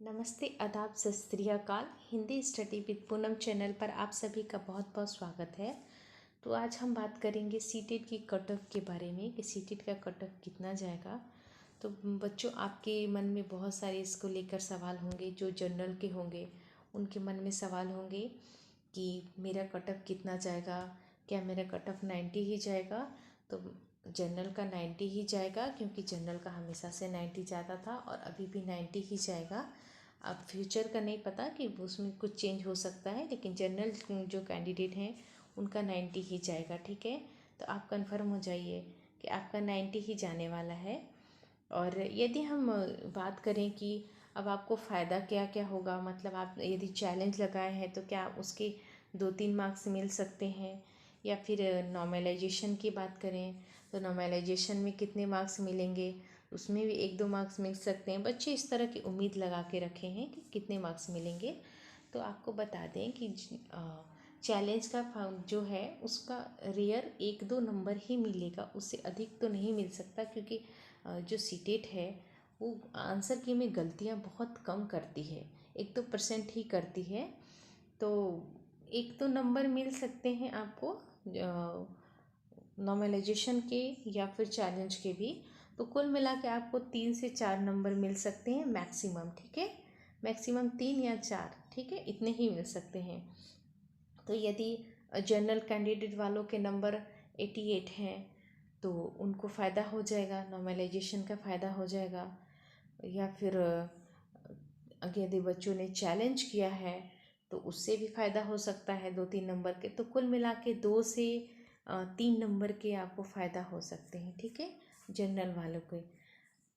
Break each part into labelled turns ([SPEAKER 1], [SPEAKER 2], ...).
[SPEAKER 1] नमस्ते, आदाब, सत श्री अकाल। Hindi study with Poonam channel पर आप सभी का बहुत बहुत स्वागत है। तो आज हम बात करेंगे सीटेट की कट ऑफ के बारे में कि सीटेट का कट ऑफ कितना जाएगा। तो बच्चों, आपके मन में बहुत सारे इसको लेकर सवाल होंगे। जो जनरल के होंगे उनके मन में सवाल होंगे कि मेरा कट ऑफ कितना जाएगा, क्या मेरा कट ऑफ 90 ही जाएगा। तो जनरल का 90 ही जाएगा, क्योंकि जनरल का हमेशा से 90 जाता था और अभी भी 90 ही जाएगा। अब फ्यूचर का नहीं पता कि उसमें कुछ चेंज हो सकता है, लेकिन जनरल जो कैंडिडेट हैं उनका 90 ही जाएगा। ठीक है, तो आप कंफर्म हो जाइए कि आपका 90 ही जाने वाला है। और यदि हम बात करें कि अब आपको फ़ायदा क्या क्या होगा, मतलब आप यदि चैलेंज लगाए हैं तो क्या उसके 2-3 मार्क्स मिल सकते हैं, या फिर नॉर्मलाइजेशन की बात करें तो नॉर्मलाइजेशन में कितने मार्क्स मिलेंगे, उसमें भी 1-2 मार्क्स मिल सकते हैं। बच्चे इस तरह की उम्मीद लगा के रखे हैं कि कितने मार्क्स मिलेंगे। तो आपको बता दें कि चैलेंज का जो है उसका रेयर 1-2 नंबर ही मिलेगा, उससे अधिक तो नहीं मिल सकता, क्योंकि जो सीटेट है वो आंसर की में गलतियाँ बहुत कम करती है, 1-2% ही करती है। तो 1-2 नंबर मिल सकते हैं आपको नॉर्मलाइजेशन के या फिर चैलेंज के भी। तो कुल मिला के आपको 3 से 4 नंबर मिल सकते हैं मैक्सिमम। ठीक है, मैक्सिमम 3 या 4, ठीक है, इतने ही मिल सकते हैं। तो यदि जनरल कैंडिडेट वालों के नंबर 88 हैं तो उनको फ़ायदा हो जाएगा, नॉर्मलाइजेशन का फ़ायदा हो जाएगा। या फिर यदि बच्चों ने चैलेंज किया है तो उससे भी फ़ायदा हो सकता है 2-3 नंबर के। तो कुल मिला के 2 से 3 नंबर के आपको फ़ायदा हो सकते हैं, ठीक है, जनरल वालों के।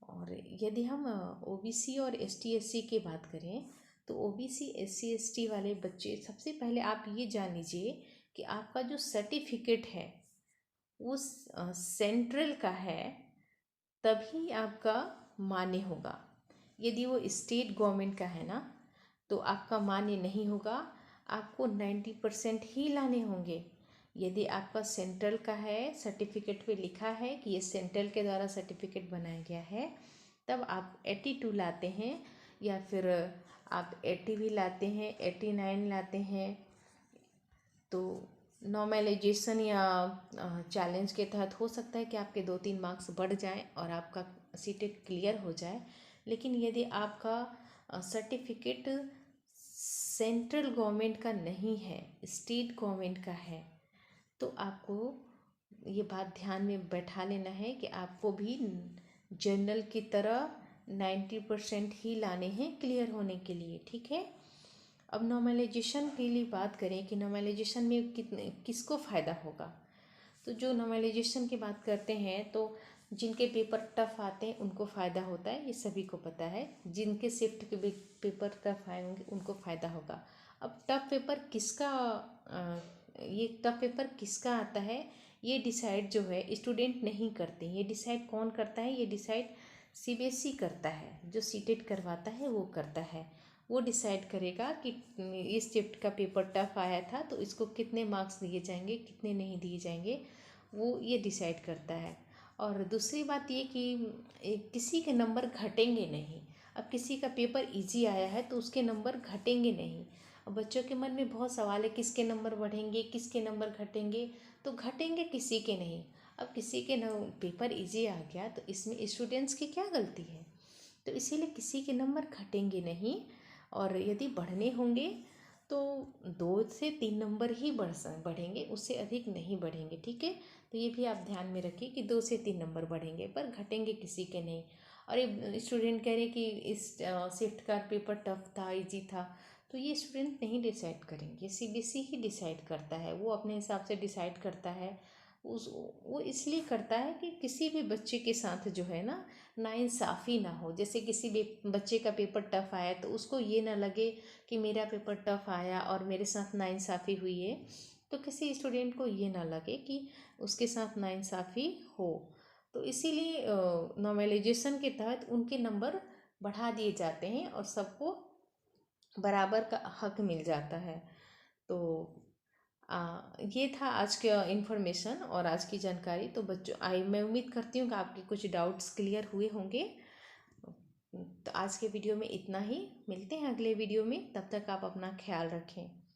[SPEAKER 1] और यदि हम ओबीसी और एसटी एससी की बात करें तो ओबीसी एससी एसटी वाले बच्चे, सबसे पहले आप ये जान लीजिए कि आपका जो सर्टिफिकेट है वो सेंट्रल का है, तभी आपका मान्य होगा। यदि वो स्टेट गवर्नमेंट का है ना तो आपका मान्य नहीं होगा, आपको 90% ही लाने होंगे। यदि आपका सेंट्रल का है, सर्टिफिकेट पे लिखा है कि ये सेंट्रल के द्वारा सर्टिफिकेट बनाया गया है, तब आप 82 लाते हैं, या फिर आप 80 भी लाते हैं, 89 लाते हैं। तो नॉर्मलाइजेशन या चैलेंज के तहत हो सकता है कि आपके 2-3 मार्क्स बढ़ जाएं और आपका सीटेट क्लियर हो जाए। लेकिन यदि आपका सर्टिफिकेट सेंट्रल गवर्नमेंट का नहीं है, स्टेट गवर्नमेंट का है, तो आपको ये बात ध्यान में बैठा लेना है कि आपको भी जनरल की तरह 90% ही लाने हैं क्लियर होने के लिए। ठीक है, अब नॉर्मलाइजेशन के लिए बात करें कि नॉर्मलाइजेशन में किसको फ़ायदा होगा। तो जो नॉर्मलाइजेशन की बात करते हैं तो जिनके पेपर टफ आते हैं उनको फ़ायदा होता है, ये सभी को पता है। जिनके शिफ्ट के पेपर टफ आए होंगे उनको फ़ायदा होगा। अब टफ पेपर किसका ये टफ पेपर किसका आता है, ये डिसाइड जो है स्टूडेंट नहीं करते। ये डिसाइड कौन करता है, ये डिसाइड सीबीएसई करता है। जो सीटेट करवाता है वो करता है, वो डिसाइड करेगा कि इस शिफ्ट का पेपर टफ आया था तो इसको कितने मार्क्स दिए जाएंगे, कितने नहीं दिए जाएंगे, वो ये डिसाइड करता है। और दूसरी बात ये कि किसी के नंबर घटेंगे नहीं। अब किसी का पेपर इजी आया है तो उसके नंबर घटेंगे नहीं। अब बच्चों के मन में बहुत सवाल है, किसके नंबर बढ़ेंगे, किसके नंबर घटेंगे। तो घटेंगे किसी के नहीं। अब किसी के पेपर इजी आ गया तो इसमें स्टूडेंट्स की क्या गलती है। तो इसीलिए किसी के नंबर घटेंगे नहीं, और यदि बढ़ने होंगे तो 2 से 3 नंबर ही बढ़ेंगे, उससे अधिक नहीं बढ़ेंगे। ठीक है, तो ये भी आप ध्यान में रखिए कि 2 से 3 नंबर बढ़ेंगे, पर घटेंगे किसी के नहीं। और ये स्टूडेंट कह रहे कि इस शिफ्ट का पेपर टफ था, इजी था, तो ये स्टूडेंट नहीं डिसाइड करेंगे, सीबीएसई ही डिसाइड करता है। वो अपने हिसाब से डिसाइड करता है। वो इसलिए करता है कि किसी भी बच्चे के साथ जो है ना नाइंसाफ़ी ना हो। जैसे किसी भी बच्चे का पेपर टफ आया तो उसको ये ना लगे कि मेरा पेपर टफ आया और मेरे साथ नाइंसाफ़ी हुई है। तो किसी स्टूडेंट को ये ना लगे कि उसके साथ नाइंसाफ़ी हो। तो इसीलिए नॉर्मलाइजेशन के तहत उनके नंबर बढ़ा दिए जाते हैं और सबको बराबर का हक मिल जाता है। तो ये था आज का इन्फॉर्मेशन और आज की जानकारी। तो बच्चों, मैं उम्मीद करती हूँ कि आपके कुछ डाउट्स क्लियर हुए होंगे। तो आज के वीडियो में इतना ही, मिलते हैं अगले वीडियो में, तब तक आप अपना ख्याल रखें।